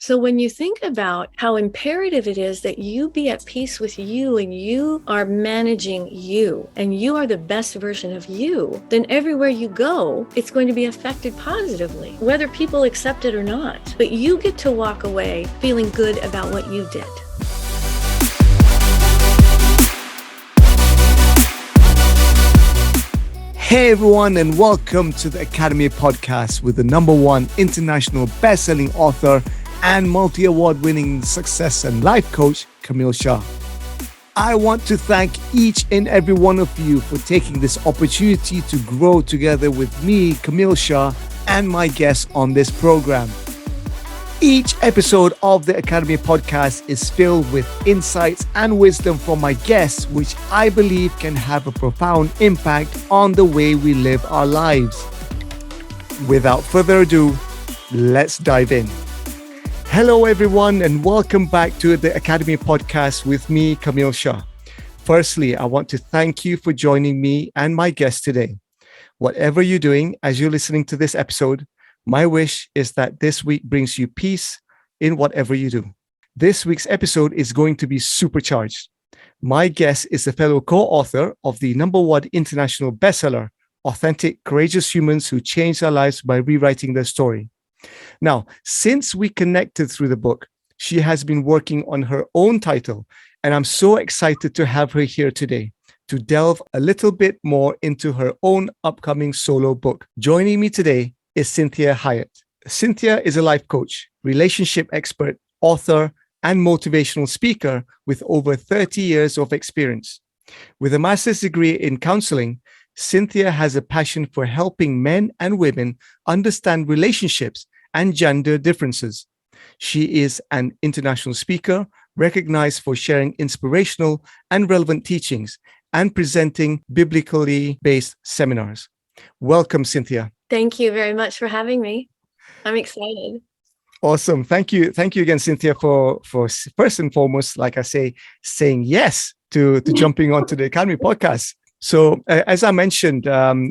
So when you think about how imperative it is that you be at peace with you and you are managing you and you are the best version of you, then everywhere you go, it's going to be affected positively, whether people accept it or not. But you get to walk away feeling good about what you did. Hey everyone, and welcome to the Academy Podcast with the #1 international best-selling author and multi-award winning success and life coach, Camille Shah. I want to thank each and every one of you for taking this opportunity to grow together with me, Camille Shah, and my guests on this program. Each episode of the Academy Podcast is filled with insights and wisdom from my guests, which I believe can have a profound impact on the way we live our lives. Without further ado, let's dive in. Hello, everyone, and welcome back to the Academy Podcast with me, Camille Shah. Firstly, I want to thank you for joining me and my guest today. Whatever you're doing as you're listening to this episode, my wish is that this week brings you peace in whatever you do. This week's episode is going to be supercharged. My guest is a fellow co-author of the #1 international bestseller, Authentic, Courageous Humans Who Change Their Lives by Rewriting Their Story. Now, since we connected through the book, she has been working on her own title, and I'm so excited to have her here today to delve a little bit more into her own upcoming solo book. Joining me today is Cinthia Hiett. Cinthia is a life coach, relationship expert, author, and motivational speaker with over 30 years of experience. With a master's degree in counseling, Cinthia has a passion for helping men and women understand relationships and gender differences. She is an international speaker, recognized for sharing inspirational and relevant teachings and presenting biblically based seminars. Welcome, Cinthia. Thank you very much for having me. I'm excited. Awesome. Thank you. Thank you again, Cinthia, for first and foremost, like I say, saying yes to jumping onto the Academy Podcast. So as I mentioned,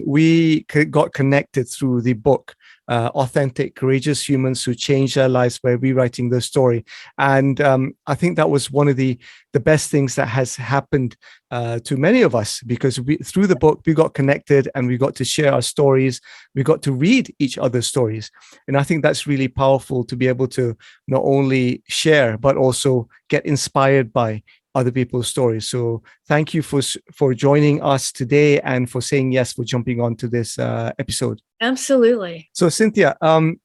we got connected through the book, Authentic, Courageous Humans Who Change Their Lives by Rewriting Their Story. And I think that was one of the best things that has happened to many of us, because through the book, we got connected and we got to share our stories. We got to read each other's stories. And I think that's really powerful to be able to not only share, but also get inspired by other people's stories. So thank you for joining us today and for saying yes, for jumping on to this episode. Absolutely. So Cinthia,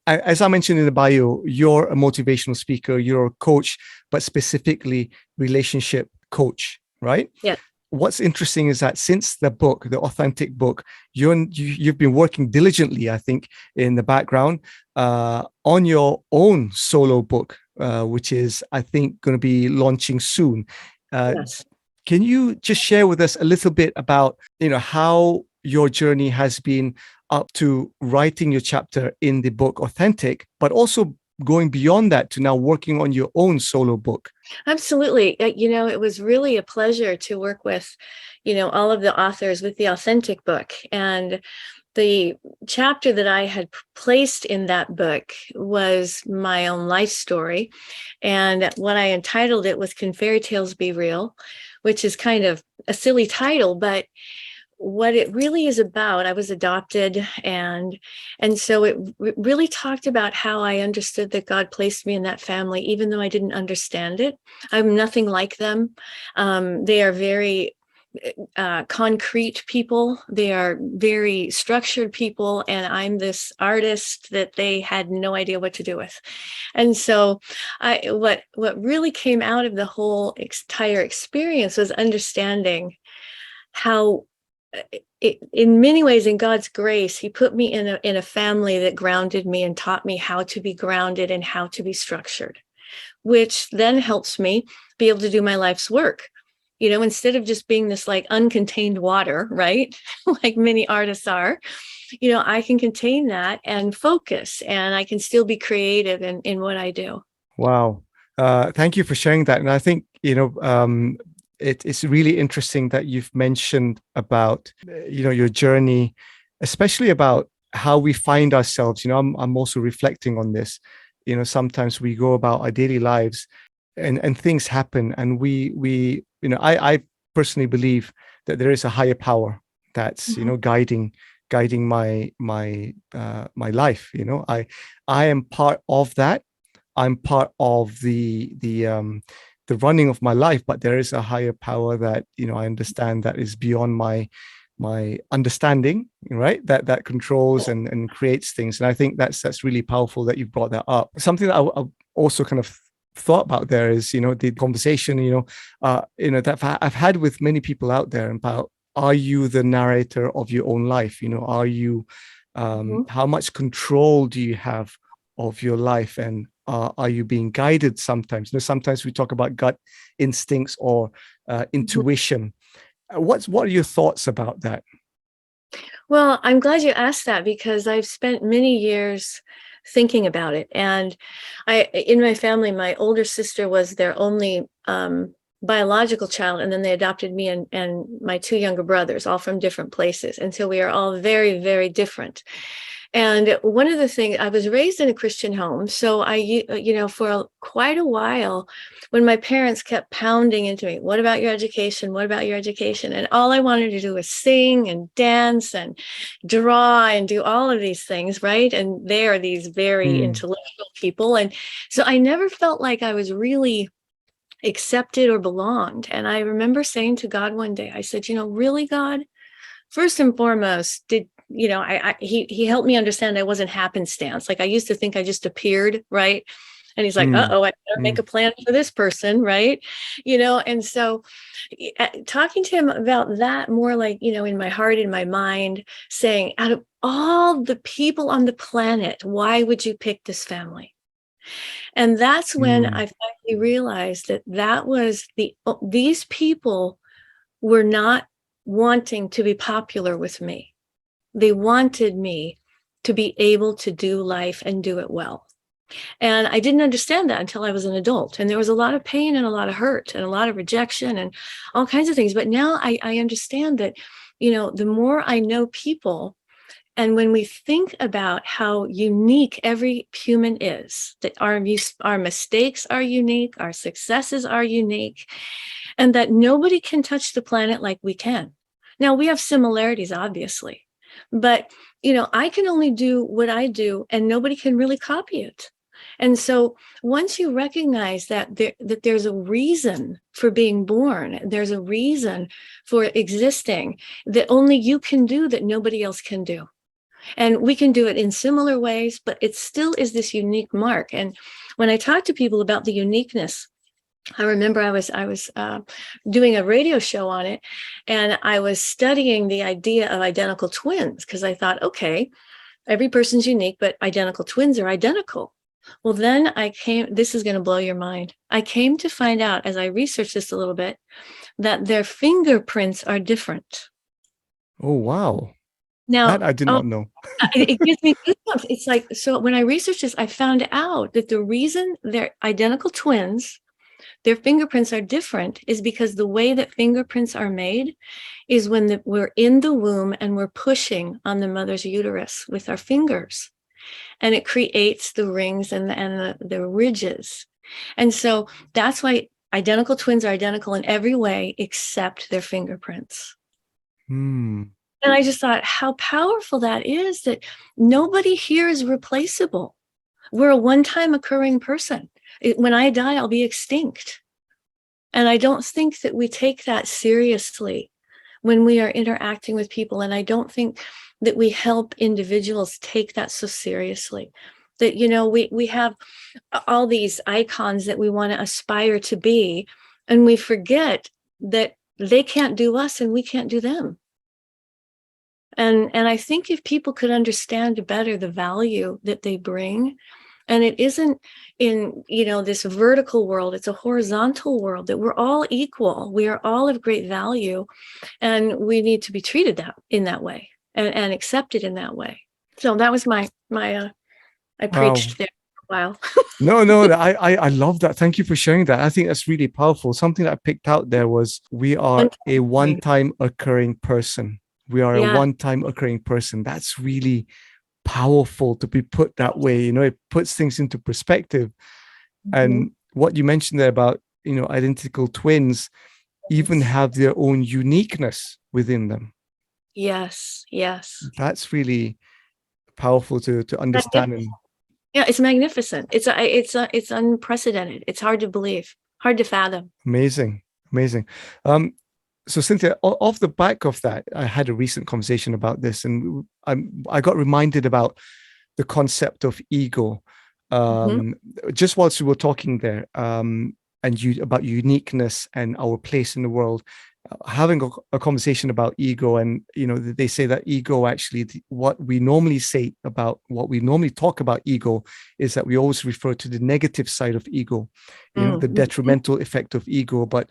as I mentioned in the bio, you're a motivational speaker, you're a coach, but specifically relationship coach, right? Yeah. What's interesting is that since the book, the Authentic book, you've been working diligently, I think, in the background on your own solo book, which is, I think, going to be launching soon. Yes. Can you just share with us a little bit about, how your journey has been up to writing your chapter in the book Authentic, but also going beyond that to now working on your own solo book? Absolutely. It was really a pleasure to work with, all of the authors with the Authentic book. And the chapter that I had placed in that book was my own life story. And what I entitled it was Can Fairy Tales Be Real? Which is kind of a silly title, but what it really is about, I was adopted, and so it really talked about how I understood that God placed me in that family, even though I didn't understand it. I'm nothing like them. They are very concrete people. They are very structured people, and I'm this artist that they had no idea what to do with. And so what really came out of the whole entire experience was understanding how in many ways, in God's grace, he put me in a family that grounded me and taught me how to be grounded and how to be structured, which then helps me be able to do my life's work. Instead of just being this like uncontained water, right? Like many artists are, I can contain that and focus, and I can still be creative in what I do. Wow. Thank you for sharing that. And I think, it's really interesting that you've mentioned about, your journey, especially about how we find ourselves. I'm also reflecting on this sometimes we go about our daily lives and things happen, and I personally believe that there is a higher power that's Mhm. guiding my life. I am part of that. I'm part of the running of my life, but there is a higher power that I understand that is beyond my understanding, right? That controls and creates things. And I think that's really powerful that you brought that up. Something that I also kind of thought about there is, the conversation, that I've had with many people out there about, are you the narrator of your own life? Are you, Mhm. how much control do you have of your life? And are you being guided sometimes? Sometimes we talk about gut instincts or Mhm. intuition. What are your thoughts about that? Well, I'm glad you asked that because I've spent many years thinking about it. And in my family, my older sister was their only biological child, and then they adopted me and my two younger brothers, all from different places. And so we are all very, very different. And one of the things, I was raised in a Christian home, so for quite a while, when my parents kept pounding into me, what about your education? What about your education? And all I wanted to do was sing and dance and draw and do all of these things, right? And they are these very Hmm. intellectual people. And so I never felt like I was really accepted or belonged. And I remember saying to God one day, I said, really, God, first and foremost, he helped me understand I wasn't happenstance. Like I used to think I just appeared, right? And he's like, Hmm. uh-oh, I gotta Hmm. make a plan for this person, right? And so talking to him about that more like, in my heart, in my mind, saying, out of all the people on the planet, why would you pick this family? And that's when Hmm. I finally realized that was these people were not wanting to be popular with me. They wanted me to be able to do life and do it well. And I didn't understand that until I was an adult. And there was a lot of pain and a lot of hurt and a lot of rejection and all kinds of things. But now I understand that, the more I know people, and when we think about how unique every human is, that our mistakes are unique, our successes are unique, and that nobody can touch the planet like we can. Now, we have similarities, obviously, but I can only do what I do, and nobody can really copy it. And so once you recognize that there's a reason for being born, there's a reason for existing that only you can do that nobody else can do. And we can do it in similar ways, but it still is this unique mark. And when I talk to people about the uniqueness, I remember I was doing a radio show on it, and I was studying the idea of identical twins because I thought, okay, every person's unique, but identical twins are identical. Well, then this is going to blow your mind. I came to find out as I researched this a little bit that their fingerprints are different. Oh, wow. That Now, I did not know. it gives me goosebumps. It's like, so when I researched this, I found out that the reason they're identical twins, their fingerprints are different, is because the way that fingerprints are made is when we're in the womb and we're pushing on the mother's uterus with our fingers, and it creates the rings and the ridges. And so that's why identical twins are identical in every way except their fingerprints. Hmm. And I just thought how powerful that is, that nobody here is replaceable. We're a one-time occurring person. When I die, I'll be extinct. And I don't think that we take that seriously when we are interacting with people. And I don't think that we help individuals take that so seriously. That, we have all these icons that we want to aspire to be, and we forget that they can't do us and we can't do them. And I think if people could understand better the value that they bring, and it isn't in, this vertical world, it's a horizontal world, that we're all equal. We are all of great value, and we need to be treated in that way and accepted in that way. So that was I Wow. preached there for a while. No, I love that. Thank you for sharing that. I think that's really powerful. Something that I picked out there was, we are One a time occurring. one-time occurring person. We are a Yeah. one-time occurring person. That's really powerful to be put that way. It puts things into perspective. Mhm. And what you mentioned there about, identical twins even Yes. have their own uniqueness within them. Yes. Yes. That's really powerful to understand. Magnificent. And Yeah, it's magnificent. It's unprecedented. It's hard to believe, hard to fathom. amazing, amazing. So Cinthia, off the back of that, I had a recent conversation about this, and I got reminded about the concept of ego. Mhm. Um, just whilst we were talking there, and you about uniqueness and our place in the world, having a conversation about ego, and they say that ego actually, what we normally say about what we normally talk about ego is that we always refer to the negative side of ego, the Mhm. detrimental effect of ego, but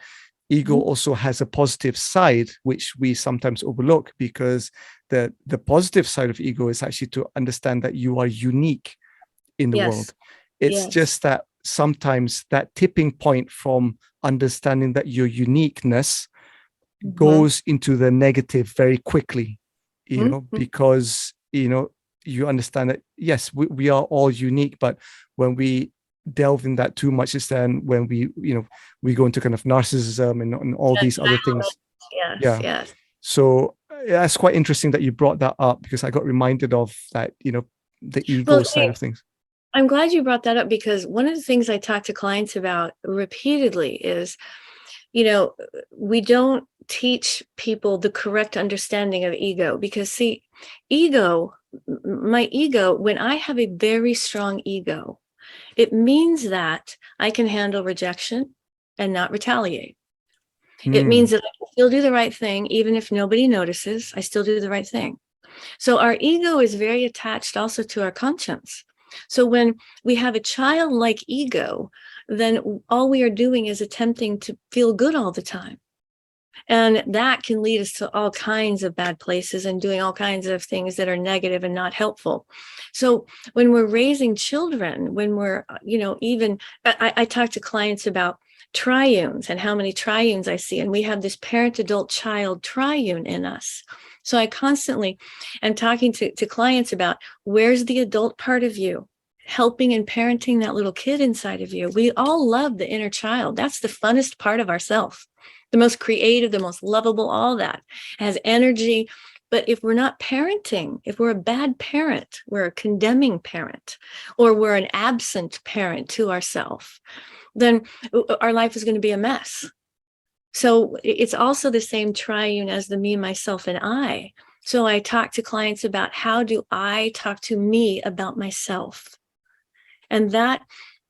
ego Mhm. also has a positive side which we sometimes overlook, because the positive side of ego is actually to understand that you are unique in the Yes. world. It's Yes. just that sometimes that tipping point from understanding that your uniqueness Mhm. goes into the negative very quickly, Mhm. because you understand that yes, we are all unique, but when we delve in that too much is then when we go into kind of narcissism and all these other Entitlement. things. Yes. Yeah. Yes. So that's quite interesting that you brought that up, because I got reminded of that, the Well, ego side see, of things. I'm glad you brought that up because one of the things I talk to clients about repeatedly is, you know, we don't teach people the correct understanding of ego because, see, ego, my ego, when I have a very strong ego, it means that I can handle rejection and not retaliate. It Hmm. means that I can still do the right thing, even if nobody notices, I still do the right thing. So our ego is very attached also to our conscience. So when we have a childlike ego, then all we are doing is attempting to feel good all the time. And that can lead us to all kinds of bad places and doing all kinds of things that are negative and not helpful. So when we're raising children, when we're, even I talk to clients about triunes and how many triunes I see. And we have this parent, adult, child triune in us. So I constantly am talking to clients about where's the adult part of you, helping and parenting that little kid inside of you. We all love the inner child. That's the funnest part of ourself, the most creative, the most lovable, all that has energy. But if we're not parenting, if we're a bad parent, we're a condemning parent, or we're an absent parent to ourselves, then our life is going to be a mess. So it's also the same triune as the me, myself, and I. So I talk to clients about how do I talk to me about myself? And that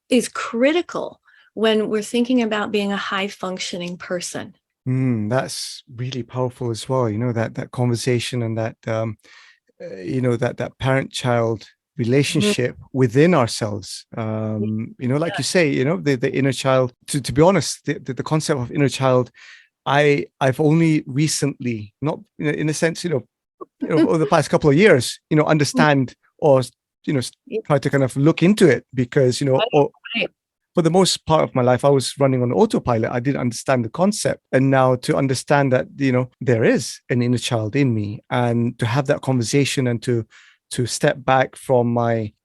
is critical when we're thinking about being a high functioning person. That's really powerful as well. That conversation, and that that parent-child Mhm. relationship within ourselves. Like you say, the inner child. To be honest, the concept of inner child, I've only recently, not in a sense, over the past couple of years, understand, or you know Yeah, try to kind of look into it, because right, right. for the most part of my life, I was running on autopilot. I didn't understand the concept. And now to understand that, there is an inner child in me, and to have that conversation, and to step back from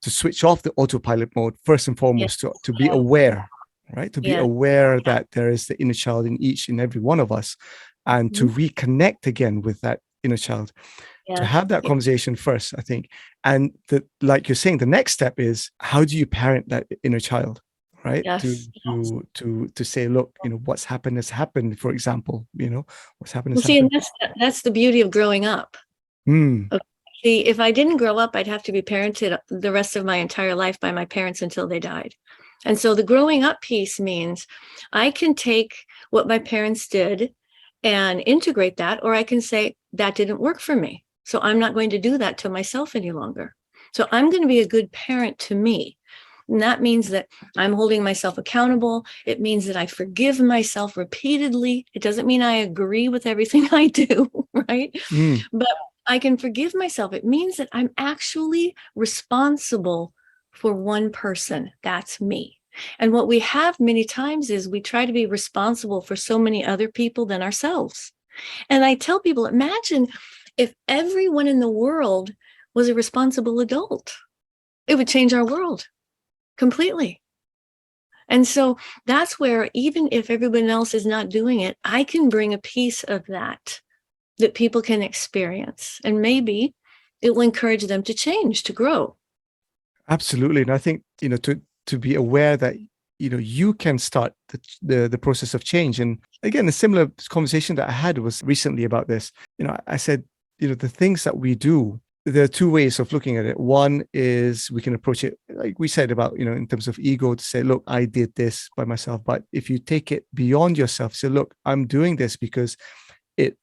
to switch off the autopilot mode, first and Yeah, foremost, to be aware, right? To be yeah, aware that there is the inner child in each and every one of us, and to mhm, reconnect again with that inner child, to yes, have that yeah, conversation first, I think. And like you're saying, the next step is, how do you parent that inner child, right? To yes, yes. to say, look, what's happened has happened. For example, what's happened Well, has see, and happened. that's the beauty of growing up. Hmm. Okay. See, if I didn't grow up, I'd have to be parented the rest of my entire life by my parents until they died. And so the growing up piece means I can take what my parents did and integrate that, or I can say that didn't work for me. So I'm not going to do that to myself any longer. So I'm going to be a good parent to me. And that means that I'm holding myself accountable. It means that I forgive myself repeatedly. It doesn't mean I agree with everything I do, right? Hmm. But I can forgive myself. It means that I'm actually responsible for one person. That's me. And what we have many times is we try to be responsible for so many other people than ourselves. And I tell people, imagine if everyone in the world was a responsible adult. It would change our world completely. And so that's where, even if everyone else is not doing it, I can bring a piece of that people can experience. And maybe it will encourage them to change, to grow. Absolutely. And I think, to be aware that, you can start the process of change. And again, a similar conversation that I had was recently about this. I said, the things that we do, there are two ways of looking at it. One is we can approach it, like we said about, in terms of ego, to say, look, I did this by myself. But if you take it beyond yourself, say, look, I'm doing this because it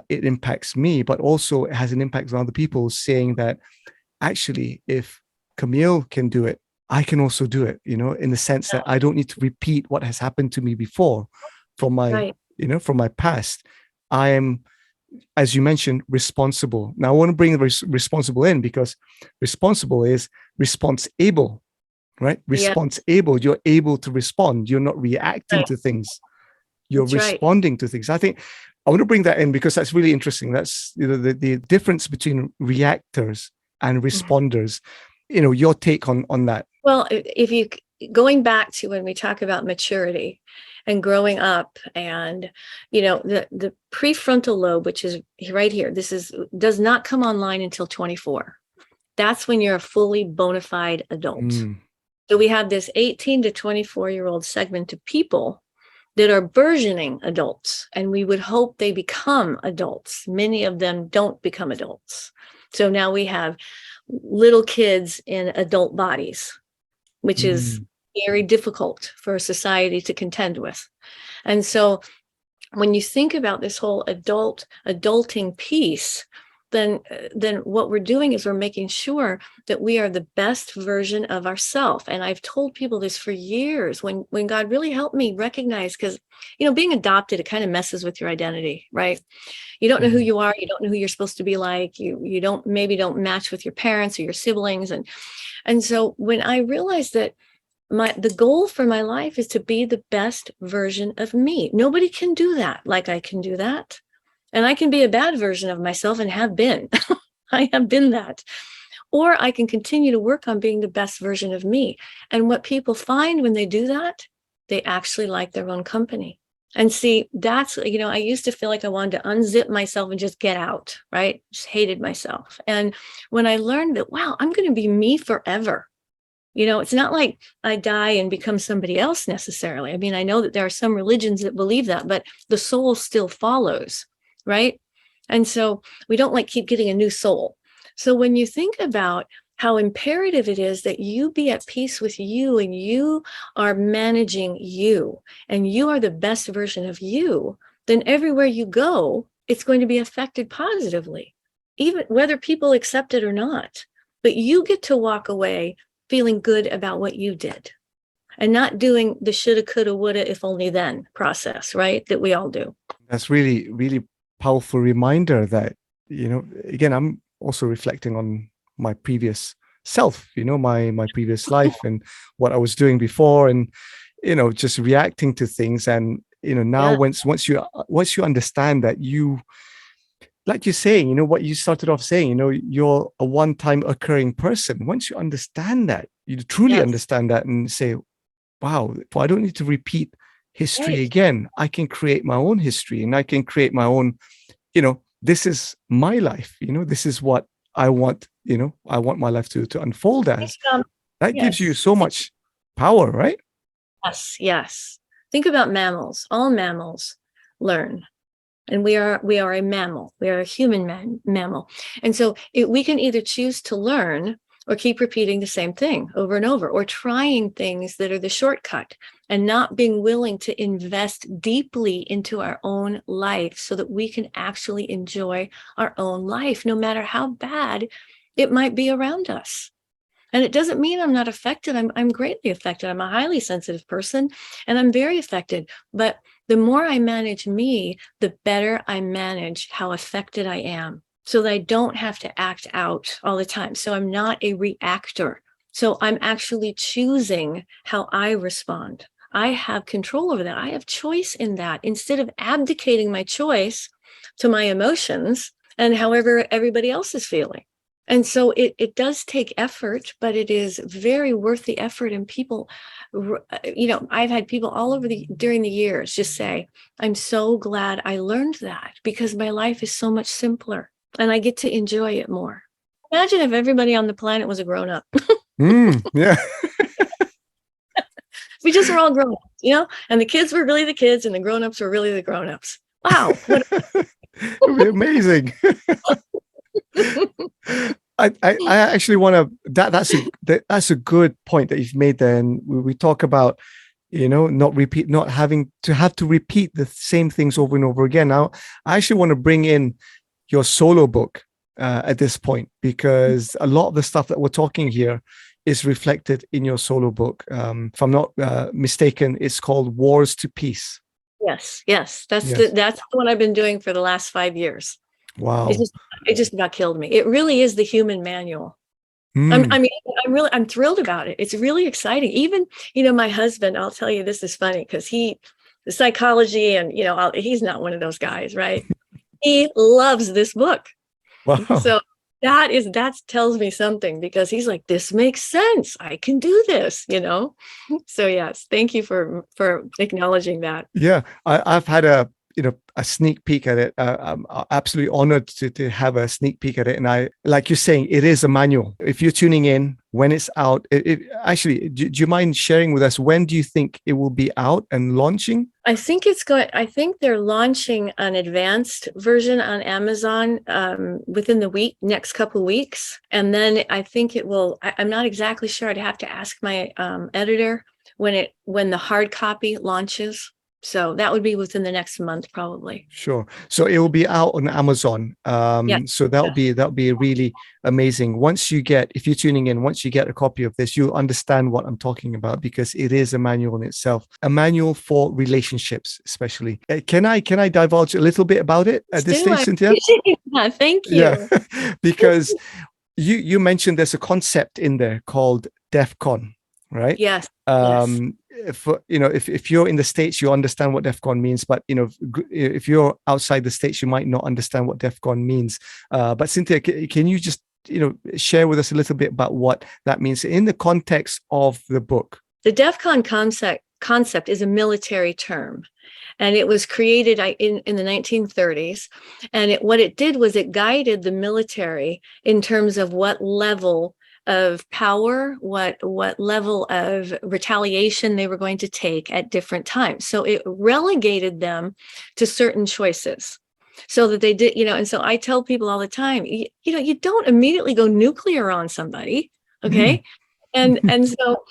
impacts me, but also it has an impact on other people, saying that actually, if Camille can do it, I can also do it, in the sense that I don't need to repeat what has happened to me before from my, from my past. I am, as you mentioned, responsible. Now I want to bring the responsible in, because responsible is response able, right? Response able. You're able to respond. You're not reacting to things. You're responding to things. I think I want to bring that in because that's really interesting. That's the difference between reactors and responders. Your take on that. Well, if you going back to when we talk about maturity and growing up, and the prefrontal lobe, which is right here, does not come online until 24. That's when you're a fully bona fide adult. So we have this 18 to 24-year-old segment of people that are burgeoning adults, and we would hope they become adults. Many of them don't become adults. So now we have little kids in adult bodies, which is very difficult for a society to contend with. And so when you think about this whole adulting piece, then what we're doing is we're making sure that we are the best version of ourselves. And I've told people this for years, when God really helped me recognize, because, being adopted, it kind of messes with your identity, right? You don't know who you are. You don't know who you're supposed to be like. You don't match with your parents or your siblings. And so when I realized that the goal for my life is to be the best version of me. Nobody can do that like I can do that. And I can be a bad version of myself, and have been. I have been that. Or I can continue to work on being the best version of me. And what people find when they do that, they actually like their own company. And see, that's, I used to feel like I wanted to unzip myself and just get out, right? Just hated myself. And when I learned that, wow, I'm going to be me forever. It's not like I die and become somebody else necessarily. I mean, I know that there are some religions that believe that, but the soul still follows, right? And so we don't keep getting a new soul. So when you think about how imperative it is that you be at peace with you, and you are managing you, and you are the best version of you, then everywhere you go, it's going to be affected positively, even whether people accept it or not. But you get to walk away feeling good about what you did, and not doing the shoulda, coulda, woulda, if only then process, right? That we all do. That's really, really powerful reminder that, again, I'm also reflecting on my previous self, my previous life and what I was doing before, and, just reacting to things. And, now once you understand that, you, like you're saying, what you started off saying, you're a one-time occurring person. Once you understand that, you truly understand that, and say, wow, I don't need to repeat history again. I can create my own history, and I can create my own, this is my life. This is what I want, I want my life to unfold as. That gives you so much power, right? Yes. Think about mammals. All mammals learn. And we are a mammal. We are a human mammal. And so we can either choose to learn or keep repeating the same thing over and over, or trying things that are the shortcut, and not being willing to invest deeply into our own life so that we can actually enjoy our own life, no matter how bad it might be around us. And it doesn't mean I'm not affected. I'm greatly affected. I'm a highly sensitive person, and I'm very affected. But the more I manage me, the better I manage how affected I am, so that I don't have to act out all the time. So I'm not a reactor. So I'm actually choosing how I respond. I have control over that. I have choice in that, instead of abdicating my choice to my emotions and however everybody else is feeling. And so it does take effort, but it is very worth the effort. And people, I've had people all over during the years just say, I'm so glad I learned that because my life is so much simpler and I get to enjoy it more. Imagine if everybody on the planet was a grown up. Yeah. We just were all grown ups, and the kids were really the kids and the grown ups were really the grown ups. Wow. It would be amazing. I actually want to that's a good point that you've made there. And we talk about, not having to repeat the same things over and over again. Now, I actually want to bring in your solo book at this point, because a lot of the stuff that we're talking here is reflected in your solo book. If I'm not mistaken, it's called Wars to Peace. Yes. That's the one I've been doing for the last 5 years. Wow. It just about killed me. It really is the human manual. I'm thrilled about it. It's really exciting. Even, my husband, I'll tell you, this is funny because the psychology and, he's not one of those guys, right? He loves this book. Wow. So that tells me something, because he's like, this makes sense. I can do this, So yes, thank you for acknowledging that. Yeah, I've had a sneak peek at it. I'm absolutely honored to have a sneak peek at it. And like you're saying, it is a manual. If you're tuning in when it's out, actually, do you mind sharing with us, when do you think it will be out and launching? I think they're launching an advanced version on Amazon within the next couple of weeks. And then I think it will, I'm not exactly sure. I'd have to ask my editor when the hard copy launches. So that would be within the next month, probably. Sure. So it will be out on Amazon. So that'll be really amazing. If you're tuning in, once you get a copy of this, you'll understand what I'm talking about, because it is a manual in itself, a manual for relationships, especially. Can I divulge a little bit about it at this stage, Cinthia? Yeah, thank you. Yeah, because you mentioned there's a concept in there called DEF CON, right? Yes. If you're in the States, you understand what DEF CON means, but if you're outside the States, you might not understand what DEF CON means. But Cinthia, can you just share with us a little bit about what that means in the context of the book? The DEF CON concept is a military term, and it was created in the 1930s. And what it did was it guided the military in terms of what level of power, what level of retaliation they were going to take at different times. So it relegated them to certain choices, so that they did, and so I tell people all the time, you don't immediately go nuclear on somebody, okay? And so,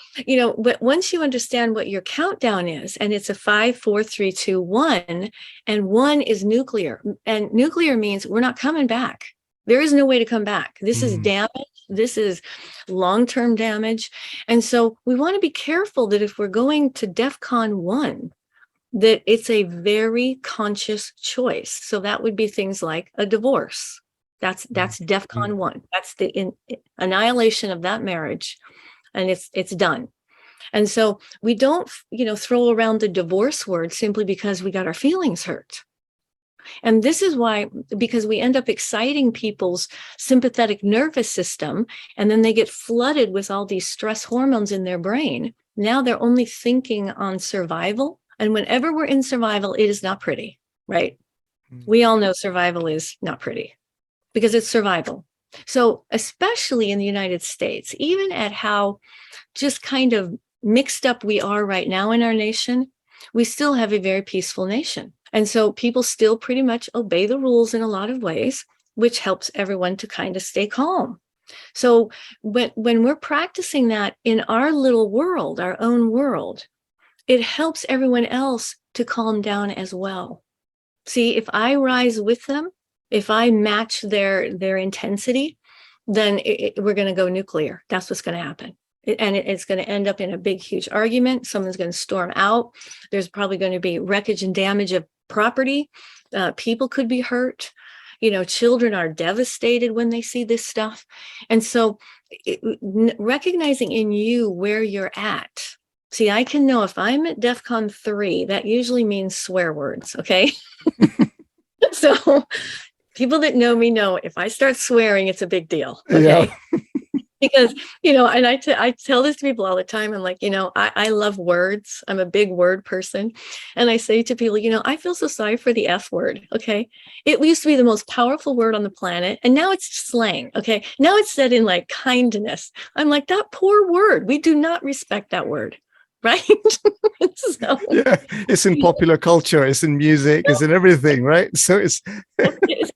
but once you understand what your countdown is, and it's a 5, 4, 3, 2, 1, and 1 is nuclear, and nuclear means we're not coming back. There is no way to come back. This is damage. This is long-term damage. And so we want to be careful that if we're going to DEF CON 1, that it's a very conscious choice. So that would be things like a divorce. That's DEF CON 1. That's the annihilation of that marriage, and it's done. And so we don't, throw around the divorce word simply because we got our feelings hurt. And this is why, because we end up exciting people's sympathetic nervous system, and then they get flooded with all these stress hormones in their brain. Now they're only thinking on survival. And whenever we're in survival, it is not pretty, right? We all know survival is not pretty because it's survival. So especially in the United States, even at how just kind of mixed up we are right now in our nation, we still have a very peaceful nation. And so people still pretty much obey the rules in a lot of ways, which helps everyone to kind of stay calm. So when we're practicing that in our little world, our own world, it helps everyone else to calm down as well. See, if I rise with them, if I match their intensity, then we're going to go nuclear. That's what's going to happen. It's going to end up in a big, huge argument. Someone's going to storm out. There's probably going to be wreckage and damage of property. People could be hurt. Children are devastated when they see this stuff. And so recognizing in you where you're at. See, I can know if I'm at DEF CON 3, that usually means swear words, okay? So People that know me know if I start swearing, it's a big deal. Yeah. Okay. Because, and I tell this to people all the time. I'm like, I love words. I'm a big word person. And I say to people, I feel so sorry for the F word. Okay. It used to be the most powerful word on the planet. And now it's slang. Okay. Now it's said in like kindness. I'm like, that poor word. We do not respect that word. Right. So, Yeah. It's in popular culture, it's in music, it's in everything, right? So it's a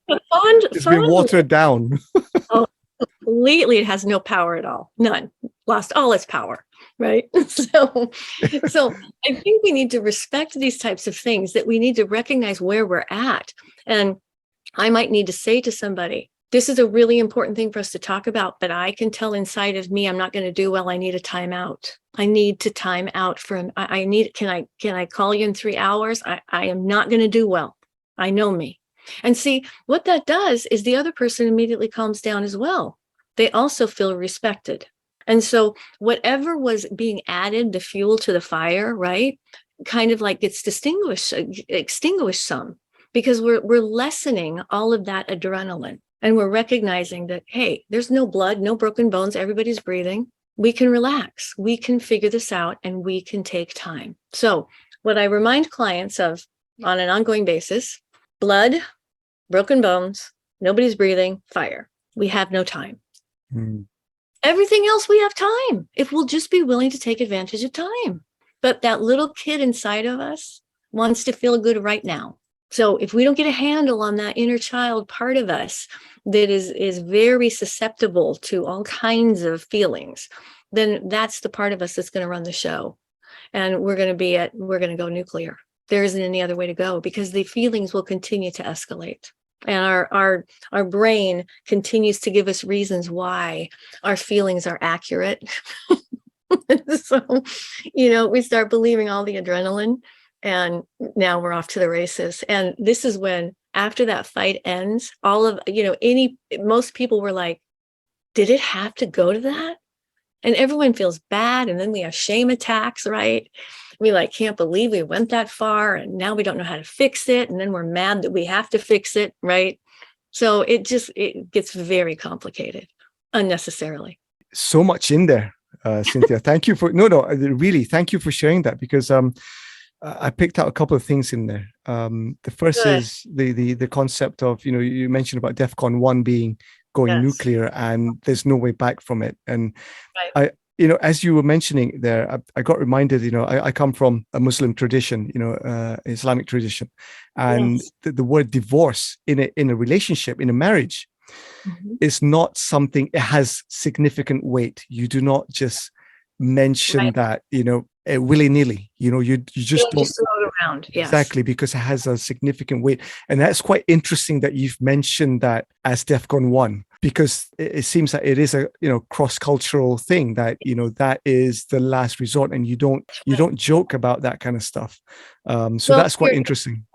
fond, it's been watered down. Oh, completely. It has no power at all. None. Lost all its power. Right. So I think we need to respect these types of things, that we need to recognize where we're at. And I might need to say to somebody, this is a really important thing for us to talk about, but I can tell inside of me, I'm not going to do well. I need a timeout. I need to time out can I call you in 3 hours? I am not going to do well. I know me. And see, what that does is the other person immediately calms down as well. They also feel respected. And so whatever was being added, the fuel to the fire, right, kind of like gets extinguished some, because we're lessening all of that adrenaline. And we're recognizing that, hey, there's no blood, no broken bones, everybody's breathing. We can relax, we can figure this out, and we can take time. So what I remind clients of on an ongoing basis: blood, broken bones, nobody's breathing, fire. We have no time. Everything else, we have time, if we'll just be willing to take advantage of time. But that little kid inside of us wants to feel good right now. So if we don't get a handle on that inner child part of us that is very susceptible to all kinds of feelings, then that's the part of us that's going to run the show. And we're going to go nuclear. There isn't any other way to go, because the feelings will continue to escalate. And our brain continues to give us reasons why our feelings are accurate. So, we start believing all the adrenaline, and now we're off to the races. And this is when, after that fight ends, most people were like, did it have to go to that? And everyone feels bad. And then we have shame attacks, right? We can't believe we went that far, and now we don't know how to fix it. And then we're mad that we have to fix it, right? So it gets very complicated unnecessarily. So much in there, Cinthia. Thank you for really thank you for sharing that, because I picked out a couple of things in there. The first Good. is the concept of, you mentioned about DEFCON 1 being going Yes. nuclear, and there's no way back from it. And Right. as you were mentioning there, I got reminded, I come from a Muslim tradition, Islamic tradition, and Yes. the word divorce in a relationship, in a marriage, is not something, it has significant weight. You do not just mention Right. that, willy-nilly, you just don't. Just throw it around. Yes. Exactly, because it has a significant weight. And that's quite interesting that you've mentioned that as DEFCON 1, because it seems that it is a cross-cultural thing, that that is the last resort, and you don't joke about that kind of stuff. So Well, that's quite interesting.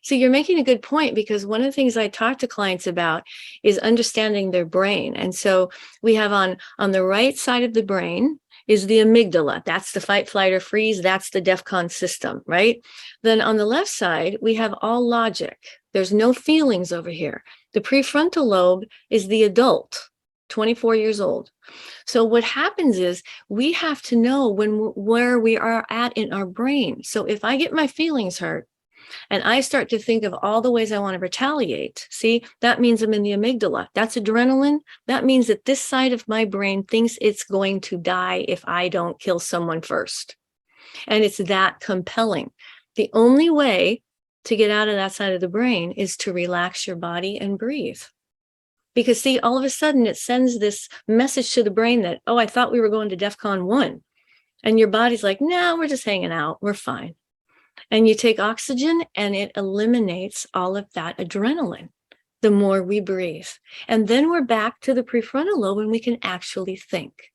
So you're making a good point, because one of the things I talk to clients about is understanding their brain. And so we have on the right side of the brain is the amygdala. That's the fight, flight, or freeze. That's the DEFCON system, right? Then on the left side, we have all logic. There's no feelings over here. The prefrontal lobe is the adult, 24 years old. So what happens is we have to know where we are at in our brain. So if I get my feelings hurt, and I start to think of all the ways I want to retaliate, see, that means I'm in the amygdala. That's adrenaline. That means that this side of my brain thinks it's going to die if I don't kill someone first. And it's that compelling. The only way to get out of that side of the brain is to relax your body and breathe. Because see, all of a sudden it sends this message to the brain that, oh, I thought we were going to DEFCON 1. And your body's like, no, we're just hanging out. We're fine. And you take oxygen, and it eliminates all of that adrenaline the more we breathe. And then we're back to the prefrontal lobe, and we can actually think.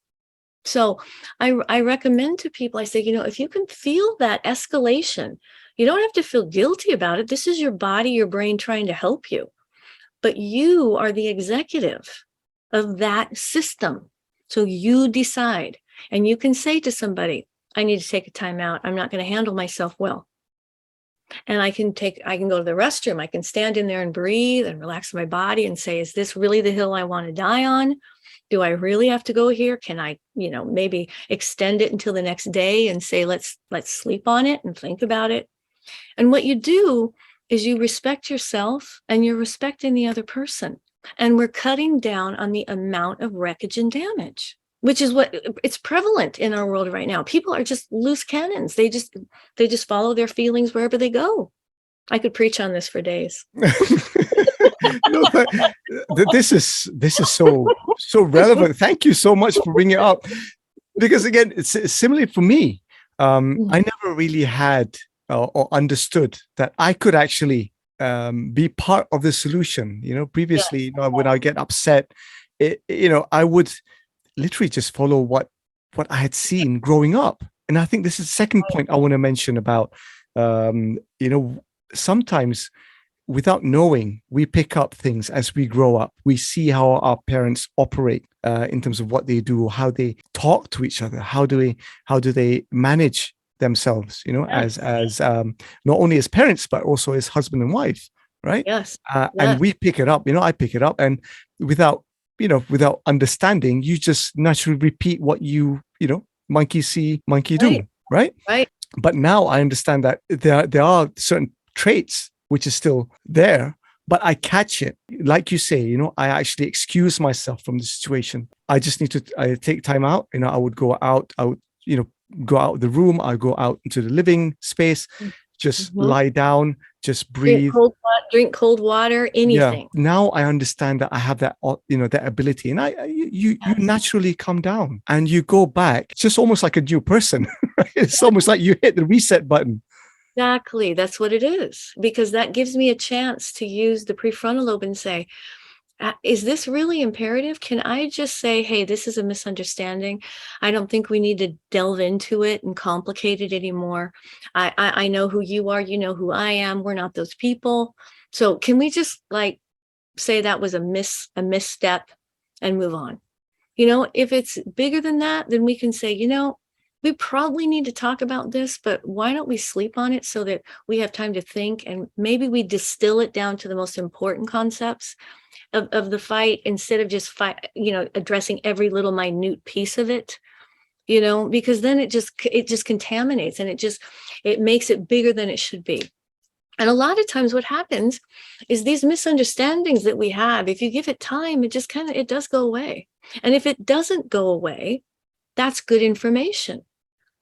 So I recommend to people, I say, if you can feel that escalation, you don't have to feel guilty about it. This is your body, your brain trying to help you. But you are the executive of that system. So you decide. And you can say to somebody, I need to take a time out. I'm not going to handle myself well. And I can go to the restroom. I can stand in there and breathe and relax my body and say, is this really the hill I want to die on? Do I really have to go here? Can I, maybe extend it until the next day and say, let's sleep on it and think about it. And what you do is you respect yourself and you're respecting the other person. And we're cutting down on the amount of wreckage and damage, which is what it's prevalent in our world right now. People are just loose cannons. They just follow their feelings wherever they go. I could preach on this for days. No, this is so relevant. Thank you so much for bringing it up, because again, it's similarly for me. I never really had or understood that I could actually be part of the solution. Previously, when I get upset, I would literally just follow what I had seen growing up. And I think this is the second point I want to mention about, sometimes without knowing, we pick up things as we grow up. We see how our parents operate in terms of what they do, how they talk to each other, how do they manage themselves, as not only as parents, but also as husband and wife, right? Yes. And we pick it up, I pick it up, and without understanding, you just naturally repeat what monkey see, monkey do, right? Right. But now I understand that there are certain traits which is still there, but I catch it. Like you say, I actually excuse myself from the situation. I just need to take time out. I would go out, go out of the room. I go out into the living space, just lie down, just breathe. Drink cold water, anything. Yeah. Now I understand that I have that, that ability, and you naturally come down and you go back, just almost like a new person. Right? It's almost like you hit the reset button. Exactly. That's what it is, because that gives me a chance to use the prefrontal lobe and say, is this really imperative? Can I just say, hey, this is a misunderstanding. I don't think we need to delve into it and complicate it anymore. I know who you are. You know who I am. We're not those people. So can we just say that was a misstep and move on? If it's bigger than that, then we can say, we probably need to talk about this, but why don't we sleep on it so that we have time to think, and maybe we distill it down to the most important concepts of the fight, instead of just addressing every little minute piece of it, because then it just contaminates, and it makes it bigger than it should be. And a lot of times what happens is these misunderstandings that we have, if you give it time, it does go away. And if it doesn't go away, that's good information.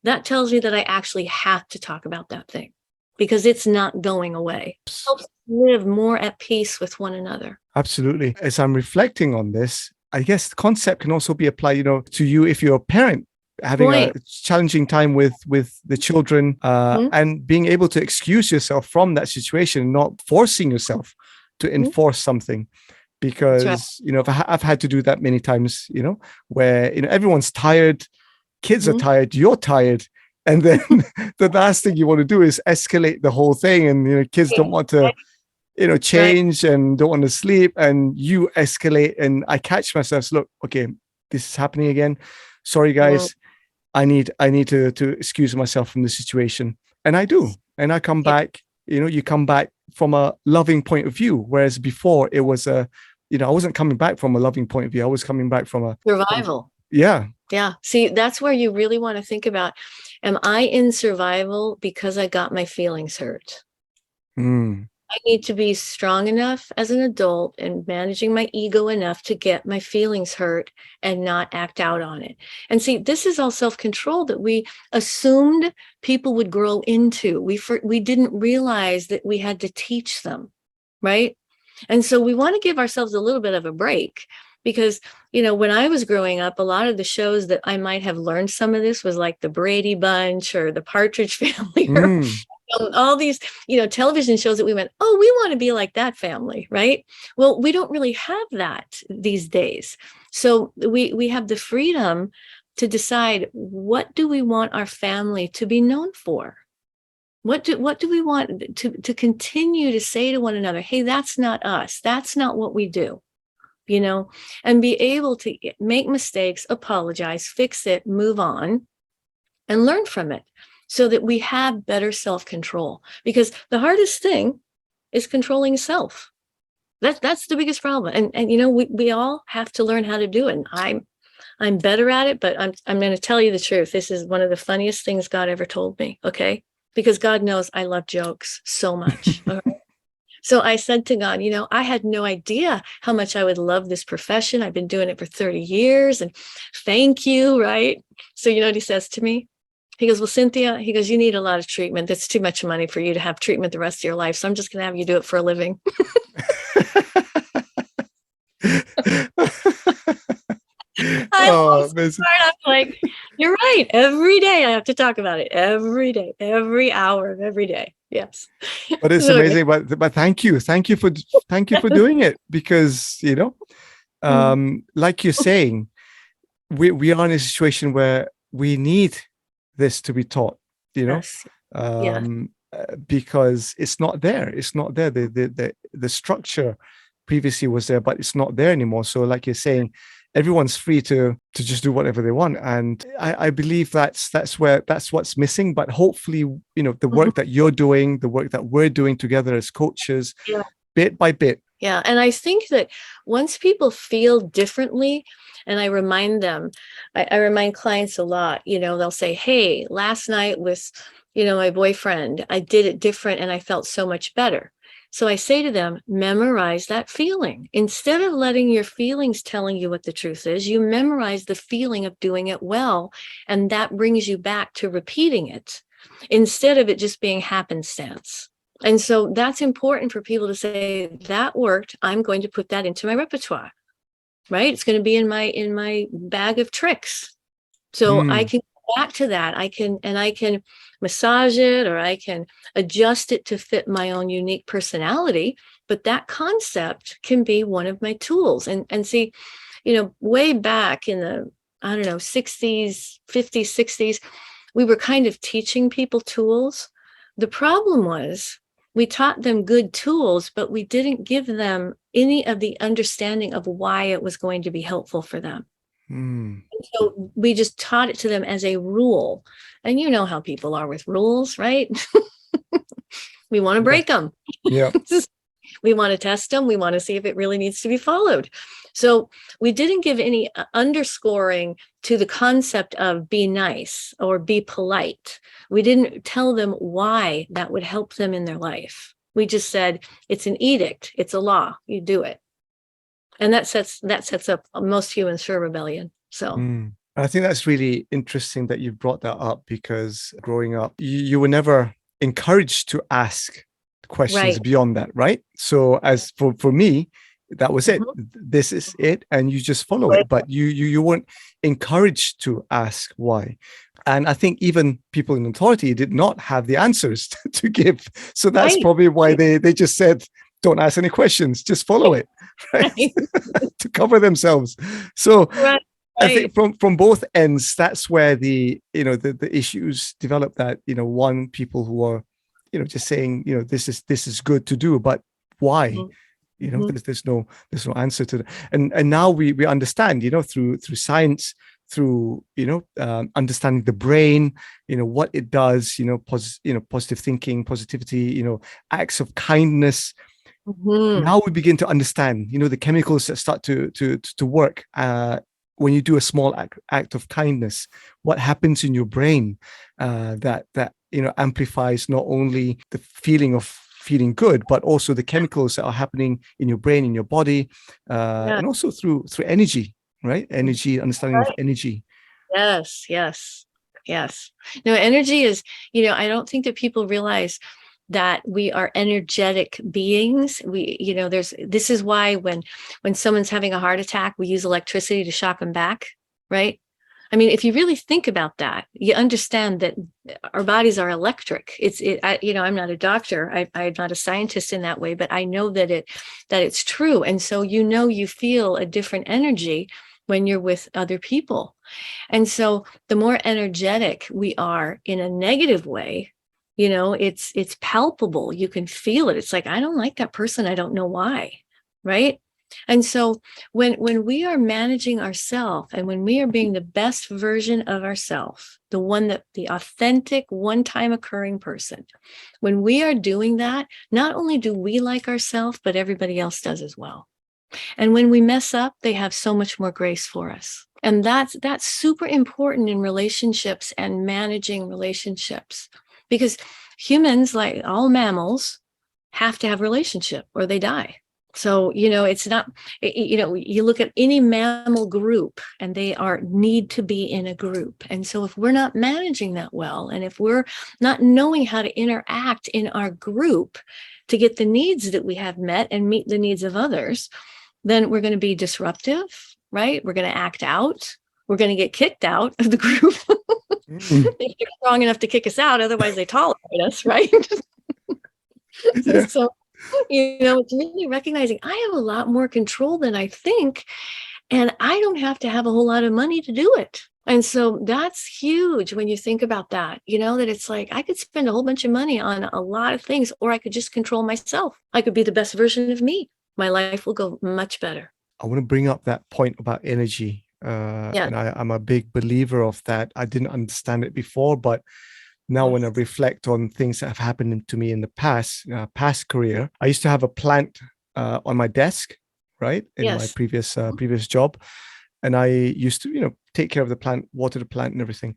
That tells me that I actually have to talk about that thing, because it's not going away. It helps live more at peace with one another. Absolutely. As I'm reflecting on this, I guess the concept can also be applied, to you if you're a parent having a challenging time with the children, and being able to excuse yourself from that situation, not forcing yourself to enforce something. Because, I've had to do that many times, where, everyone's tired, kids are tired, you're tired. And then the last thing you want to do is escalate the whole thing. And, kids don't want to, change and don't want to sleep, and you escalate. And I catch myself, look, okay, this is happening again. Sorry, guys. I need to excuse myself from the situation. And I do. And I come back, you come back from a loving point of view. Whereas before it was I wasn't coming back from a loving point of view. I was coming back from a survival. Yeah. See, that's where you really want to think about, am I in survival because I got my feelings hurt? I need to be strong enough as an adult and managing my ego enough to get my feelings hurt and not act out on it. And see, this is all self-control that we assumed people would grow into. We didn't realize that we had to teach them, right? And so we want to give ourselves a little bit of a break, because, when I was growing up, a lot of the shows that I might have learned some of this was like the Brady Bunch or the Partridge Family, or all these, television shows that we went, oh, we want to be like that family, right? Well, we don't really have that these days. So we have the freedom to decide, what do we want our family to be known for? What do we want to continue to say to one another? Hey, that's not us. That's not what we do. And be able to make mistakes, apologize, fix it, move on, and learn from it. so that we have better self-control. Because the hardest thing is controlling self. That's the biggest problem. And we all have to learn how to do it. And I'm better at it, but I'm going to tell you the truth. This is one of the funniest things God ever told me. Okay. Because God knows I love jokes so much. Okay? So I said to God, I had no idea how much I would love this profession. I've been doing it for 30 years and thank you. Right. So you know what he says to me? He goes, well, Cinthia, he goes, you need a lot of treatment. That's too much money for you to have treatment the rest of your life. So I'm just going to have you do it for a living. I Oh, was smart. I'm like, you're right. Every day I have to talk about it. Every day, every hour of every day. Yes. but it's So amazing. But thank you for doing it, because like you're saying, we are in a situation where we need this to be taught. yes. Yes. Because it's not there. It's not there. The structure previously was there, but it's not there anymore. So, like you're saying, everyone's free to just do whatever they want, and I believe that's what's missing. But hopefully, the work that you're doing, the work that we're doing together as coaches, Yeah. bit by bit. Yeah. And I think that once people feel differently, and I remind them, I remind clients a lot, they'll say, hey, last night with, my boyfriend, I did it different and I felt so much better. So I say to them, memorize that feeling. Instead of letting your feelings telling you what the truth is, you memorize the feeling of doing it well. And that brings you back to repeating it instead of it just being happenstance. And so that's important for people to say, that worked. I'm going to put that into my repertoire, right? It's going to be in my bag of tricks. So I can go back to that. I can massage it, or I can adjust it to fit my own unique personality. But that concept can be one of my tools. And see, way back in the, 60s, 50s, 60s, we were kind of teaching people tools. The problem was we taught them good tools, but we didn't give them any of the understanding of why it was going to be helpful for them. So we just taught it to them as a rule. And you know how people are with rules, right? We want to break them. Yeah. We want to test them. We want to see if it really needs to be followed. So we didn't give any underscoring to the concept of be nice or be polite. We didn't tell them why that would help them in their life. We just said, it's an edict. It's a law. You do it. And that sets up most humans for rebellion. So I think that's really interesting that you brought that up, because growing up, you were never encouraged to ask questions beyond that, right? So as for me, that was it. This is it, and you just follow it. But you weren't encouraged to ask why. And I think even people in authority did not have the answers to give. So that's probably why they just said, don't ask any questions, just follow it, right? To cover themselves. So I think from both ends, that's where the issues develop. That one, people who are just saying this is good to do, but why? There's no answer to that. And now we understand through science, through understanding the brain, what it does, positive thinking, positivity, acts of kindness. Now we begin to understand the chemicals that start to work when you do a small act of kindness, what happens in your brain that amplifies not only the feeling of feeling good, but also the chemicals that are happening in your brain, in your body, and also through energy, right? Energy, understanding of energy. Yes. No, energy is, I don't think that people realize that we are energetic beings. This is why when someone's having a heart attack, we use electricity to shock them back, right? I mean, if you really think about that, you understand that our bodies are electric. I'm not a doctor. I'm not a scientist in that way, but I know that it's true. And so, you feel a different energy when you're with other people. And so the more energetic we are in a negative way, it's palpable. You can feel it. It's like, I don't like that person. I don't know why. Right. And so when we are managing ourselves and when we are being the best version of ourselves, the authentic one-time occurring person, when we are doing that, not only do we like ourselves, but everybody else does as well. And when we mess up, they have so much more grace for us. And that's super important in relationships and managing relationships, because humans, like all mammals, have to have relationship or they die. So, it's not, you look at any mammal group and they need to be in a group. And so if we're not managing that well, and if we're not knowing how to interact in our group to get the needs that we have met and meet the needs of others, then we're going to be disruptive, right? We're going to act out. We're going to get kicked out of the group. If they're strong enough to kick us out, otherwise they tolerate us, right? Yeah. So, it's really recognizing I have a lot more control than I think, and I don't have to have a whole lot of money to do it. And so that's huge when you think about that, that it's like I could spend a whole bunch of money on a lot of things, or I could just control myself. I could be the best version of me. My life will go much better. I want to bring up that point about energy. Yeah. And I'm a big believer of that. I didn't understand it before, but now when I reflect on things that have happened to me in the past career, I used to have a plant on my desk, right? In my previous job. And I used to, take care of the plant, water the plant and everything.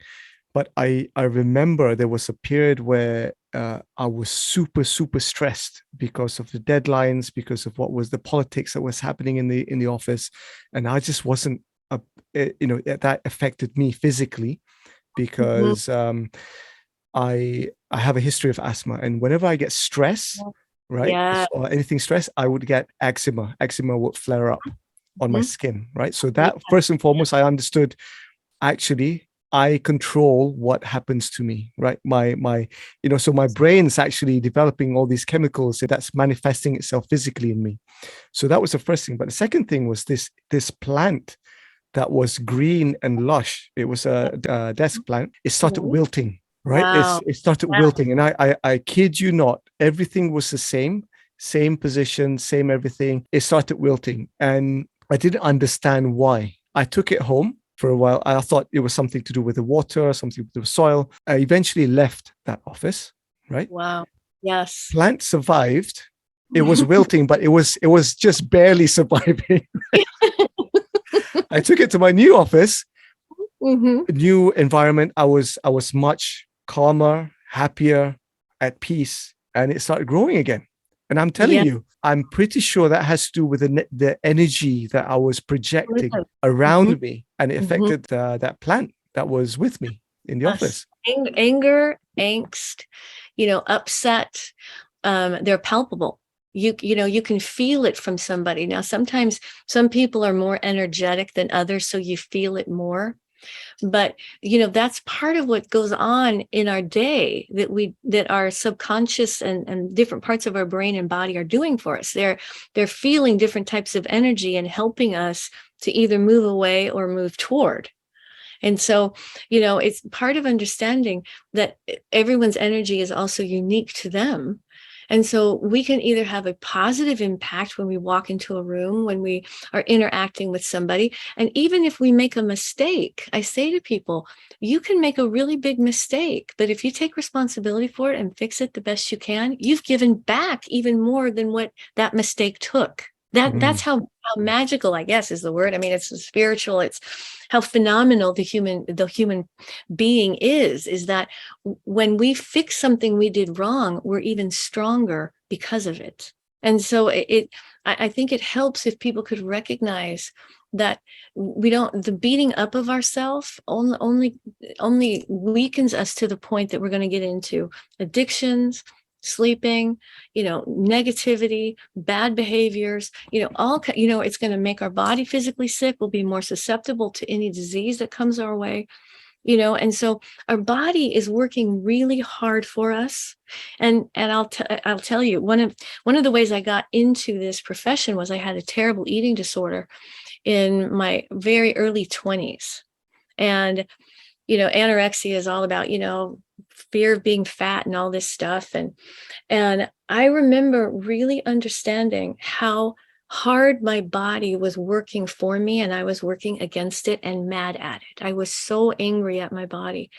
But I remember there was a period where I was super, super stressed because of the deadlines, because of what was the politics that was happening in the office. And I just wasn't, that affected me physically because I have a history of asthma, and whenever I get stress, right, or anything stress, I would get eczema. Eczema would flare up on my skin, right? So that first and foremost, I understood actually I control what happens to me, right? So my brain's actually developing all these chemicals that's manifesting itself physically in me. So that was the first thing. But the second thing was this plant that was green and lush. It was a desk plant. It started wilting. Right. Wow. It started wilting. And I kid you not, everything was the same position, same everything. It started wilting. And I didn't understand why. I took it home for a while. I thought it was something to do with the water, something to do with soil. I eventually left that office. Right. Wow. Yes. Plant survived. It was wilting, but it was just barely surviving. I took it to my new office, new environment. I was much calmer, happier, at peace, and it started growing again. And I'm telling you, I'm pretty sure that has to do with the energy that I was projecting around me, and it affected that plant that was with me in the office. Anger, angst, upset, they're palpable. You can feel it from somebody. Now, sometimes some people are more energetic than others, so you feel it more. But, that's part of what goes on in our day that our subconscious and different parts of our brain and body are doing for us. They're feeling different types of energy and helping us to either move away or move toward. And so, it's part of understanding that everyone's energy is also unique to them. And so we can either have a positive impact when we walk into a room, when we are interacting with somebody. And even if we make a mistake, I say to people, you can make a really big mistake, but if you take responsibility for it and fix it the best you can, you've given back even more than what that mistake took. That's how magical, I guess, is the word. I mean, it's spiritual. It's how phenomenal the human being is that when we fix something we did wrong, we're even stronger because of it. And so I think it helps if people could recognize that the beating up of ourselves only weakens us to the point that we're going to get into addictions, sleeping, negativity, bad behaviors, it's going to make our body physically sick. We'll be more susceptible to any disease that comes our way, and so our body is working really hard for us. And I'll tell you, one of the ways I got into this profession was I had a terrible eating disorder in my very early 20s. And anorexia is all about, fear of being fat and all this stuff. And I remember really understanding how hard my body was working for me and I was working against it and mad at it. I was so angry at my body.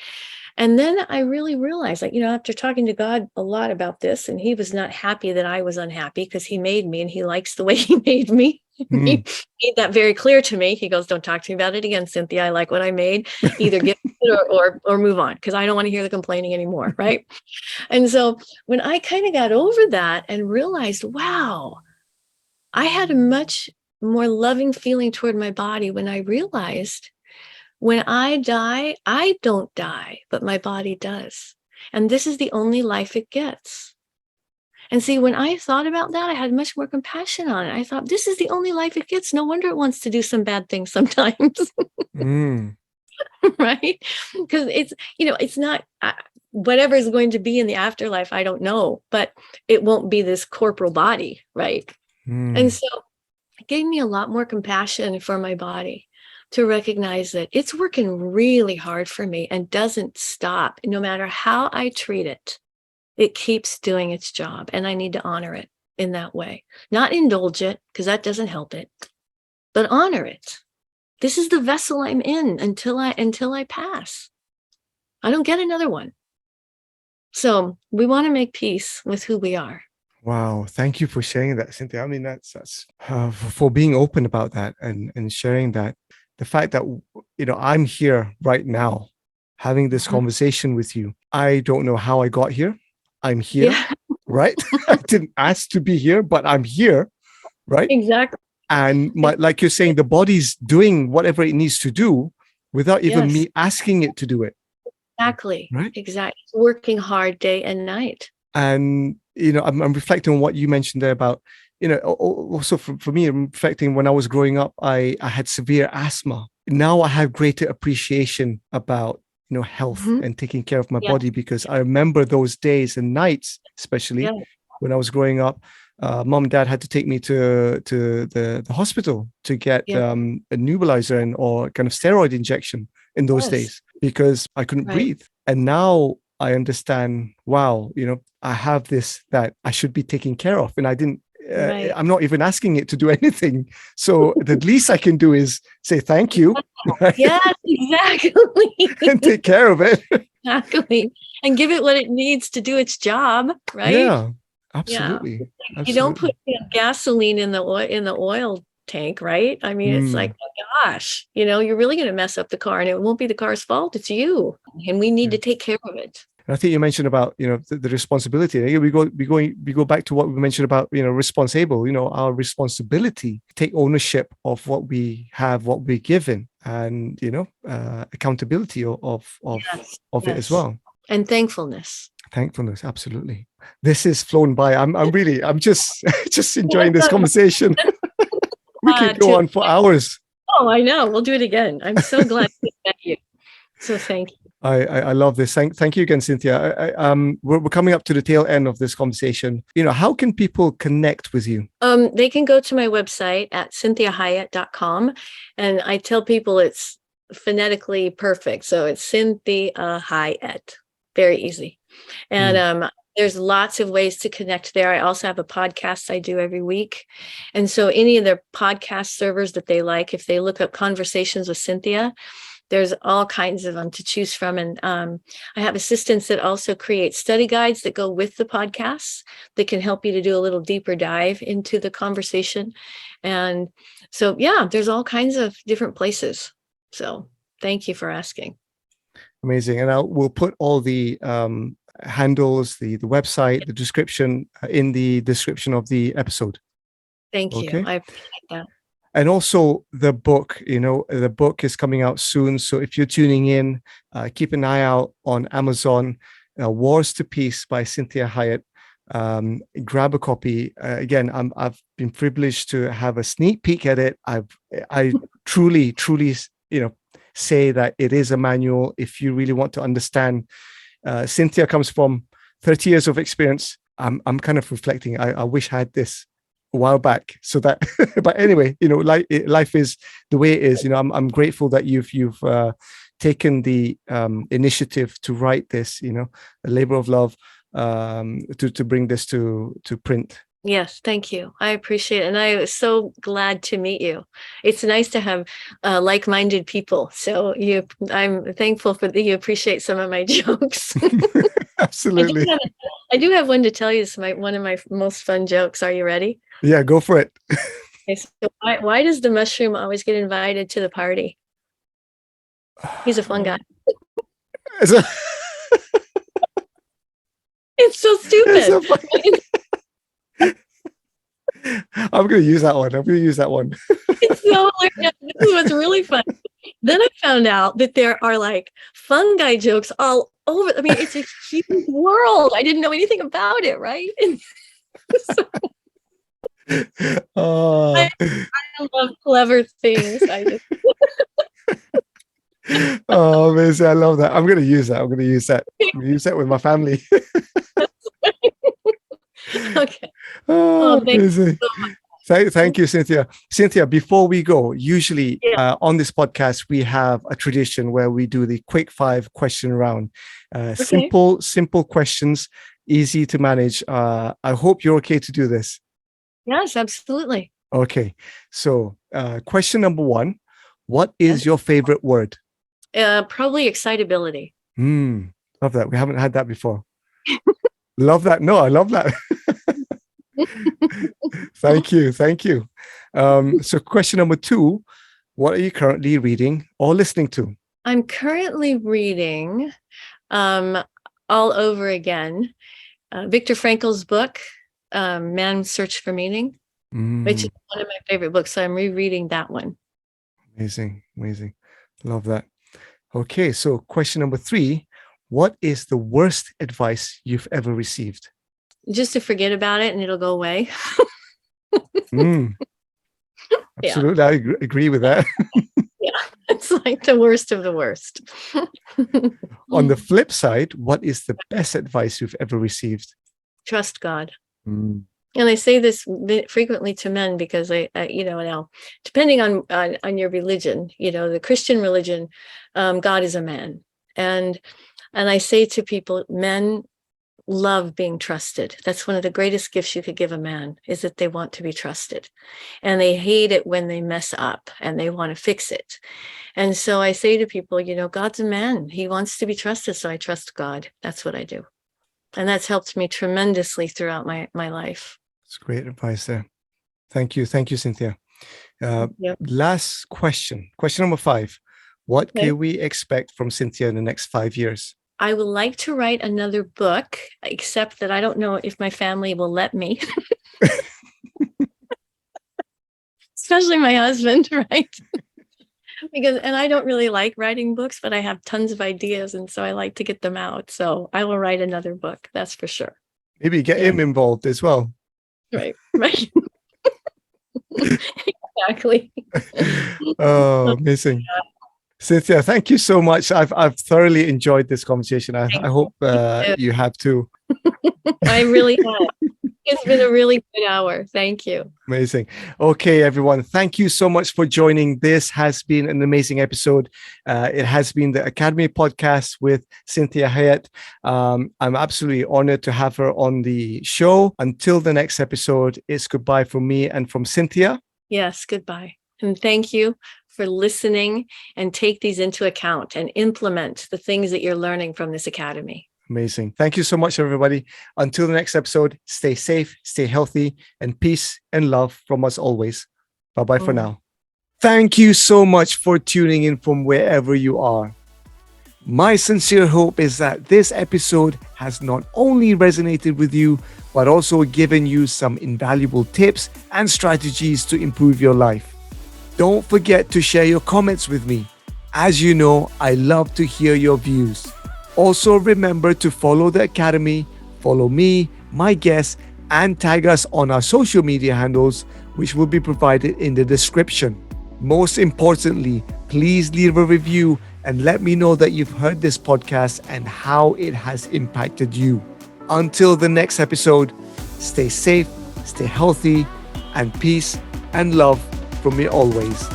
And then I really realized, like, after talking to God a lot about this, and he was not happy that I was unhappy because he made me and he likes the way he made me. Mm. He made that very clear to me. He goes, "Don't talk to me about it again, Cinthia. I like what I made. Either get it or move on, because I don't want to hear the complaining anymore." Right. And so when I kind of got over that and realized, wow, I had a much more loving feeling toward my body when I realized when I die, I don't die, but my body does. And this is the only life it gets. And see, when I thought about that, I had much more compassion on it. I thought, this is the only life it gets. No wonder it wants to do some bad things sometimes, Mm. right? Because it's not whatever is going to be in the afterlife. I don't know, but it won't be this corporal body, right? And Mm. so it gave me a lot more compassion for my body to recognize that it's working really hard for me and doesn't stop. No matter how I treat it, it keeps doing its job, and I need to honor it in that way. Not indulge it, because that doesn't help it, but honor it. This is the vessel I'm in until I pass. I don't get another one. So we want to make peace with who we are. Wow, thank you for sharing that, Cynthia. I mean, that's for being open about that and sharing that. The fact that I'm here right now, having this Mhm. conversation with you. I don't know how I got here. I'm here, Yeah, right? I didn't ask to be here, but I'm here, right? exactly. And like you're saying, the body's doing whatever it needs to do without even Yes, me asking it to do it, exactly. right? Exactly. Working hard day and night. And I'm reflecting on what you mentioned there about also for me, I'm reflecting when I was growing up, I had severe asthma. Now I have greater appreciation about health Mhm. and taking care of my Yeah, body, because I remember those days and nights, especially yeah, when I was growing up. Mom and dad had to take me to the hospital to get yeah. a nebulizer or kind of steroid injection in those Yes, days because I couldn't right, breathe. And now I understand, wow, I have this that I should be taking care of. And I didn't, right. I'm not even asking it to do anything. So the least I can do is say thank you, right? Yes, exactly. And take care of it. Exactly. And give it what it needs to do its job, right? Yeah, Yeah. absolutely. You don't put Absolutely. gasoline in the oil tank, right? I mean, it's like, Mm. oh gosh, you're really going to mess up the car, and it won't be the car's fault. It's you. And we need Yeah. to take care of it. And I think you mentioned about the responsibility. We go back to what we mentioned about responsible. Our responsibility, take ownership of what we have, what we're given, and accountability Yes. of it as Yes. well. And thankfulness. Thankfulness, absolutely. This is flown by. I'm just just enjoying this Well, conversation. We could go to on for hours. Oh, I know. We'll do it again. I'm so glad we met you. So thank you. I love this. Thank you again, Cynthia. We're coming up to the tail end of this conversation. How can people connect with you? They can go to my website at cinthiahiett.com, and I tell people it's phonetically perfect. So it's Cinthia Hiett. Very easy. And Mm. there's lots of ways to connect there. I also have a podcast I do every week. And so any of their podcast servers that they like, if they look up Conversations with Cinthia, there's all kinds of them to choose from. And I have assistants that also create study guides that go with the podcasts that can help you to do a little deeper dive into the conversation. And so, yeah, there's all kinds of different places. So thank you for asking. Amazing. And we'll put all the handles, the website, the description in the description of the episode. Thank you. Okay. I appreciate that. And also the book, the book is coming out soon. So if you're tuning in, keep an eye out on Amazon, Wars to Peace by Cinthia Hiett. Grab a copy. Again, I've been privileged to have a sneak peek at it. I truly, say that it is a manual if you really want to understand. Cinthia comes from 30 years of experience. I'm kind of reflecting. I wish I had this a while back, so that. But anyway, life is the way it is. I'm grateful that you've taken the initiative to write this. A labor of love, to bring this to print. Yes, thank you. I appreciate it. And I was so glad to meet you. It's nice to have like-minded people. So I'm thankful for that you appreciate some of my jokes. I do Absolutely. have, I do have one to tell you. It's one of my most fun jokes. Are you ready? Yeah, go for it. Okay, so why does the mushroom always get invited to the party? He's a fun guy. It's a, It's so it's stupid. a fun- I'm going to use that one. It's so hilarious. This is what's really fun. Then I found out that there are like fungi jokes all over. I mean, it's a huge world. I didn't know anything about it, right? And so Oh, I love clever things. oh, amazing. I love that. I'm going to use that. I'm going to use that with my family. Okay. Oh, Oh, thank you amazing. so Thank you, Cinthia. Cinthia, before we go, usually much. Yeah. on this podcast, we have a tradition where we do the quick 5 question round. Okay. Simple questions, easy to manage. I hope you're okay to do this. Yes, absolutely. Okay. So, question number 1, what Yes. is your favorite word? Probably excitability. Love that. We haven't had that before. Love that. No, I love that. Thank you. So question number 2, what are you currently reading or listening to? I'm currently reading All Over Again, Viktor Frankl's book, Man's Search for Meaning, which is one of my favorite books. So I'm rereading that one. Amazing. Love that. Okay, so question number 3, what is the worst advice you've ever received? Just to forget about it and it'll go away. Absolutely, I agree with that. Yeah, it's like the worst of the worst. On the flip side, what is the best advice you've ever received? Trust God. And I say this frequently to men because now, depending on your religion, the Christian religion, God is a man. And I say to people, men love being trusted. That's one of the greatest gifts you could give a man, is that they want to be trusted. And they hate it when they mess up and they want to fix it. And so I say to people, God's a man. He wants to be trusted. So I trust God. That's what I do. And that's helped me tremendously throughout my life. It's great advice there. Thank you, Cinthia. Yep. Last question number 5. What can we expect from Cinthia in the next 5 years? I would like to write another book, except that I don't know if my family will let me. Especially my husband, right? And I don't really like writing books, but I have tons of ideas, and so I like to get them out. So I will write another book, that's for sure. Maybe get him involved as well. Right. Exactly. Oh, amazing. Cinthia, thank you so much. I've thoroughly enjoyed this conversation. I hope you have too. I really have. It's been a really good hour. Thank you. Amazing. Okay, everyone. Thank you so much for joining. This has been an amazing episode. It has been the Academy podcast with Cinthia Hiett. I'm absolutely honored to have her on the show. Until the next episode, it's goodbye from me and from Cinthia. Yes, goodbye. And thank you for listening, and take these into account and implement the things that you're learning from this academy. Amazing. Thank you so much, everybody. Until the next episode, stay safe, stay healthy, and peace and love from us always. Bye-bye for now. Thank you so much for tuning in from wherever you are. My sincere hope is that this episode has not only resonated with you, but also given you some invaluable tips and strategies to improve your life. Don't forget to share your comments with me. As you know, I love to hear your views. Also, remember to follow the Academy, follow me, my guests, and tag us on our social media handles, which will be provided in the description. Most importantly, please leave a review and let me know that you've heard this podcast and how it has impacted you. Until the next episode, stay safe, stay healthy, and peace and love from me always.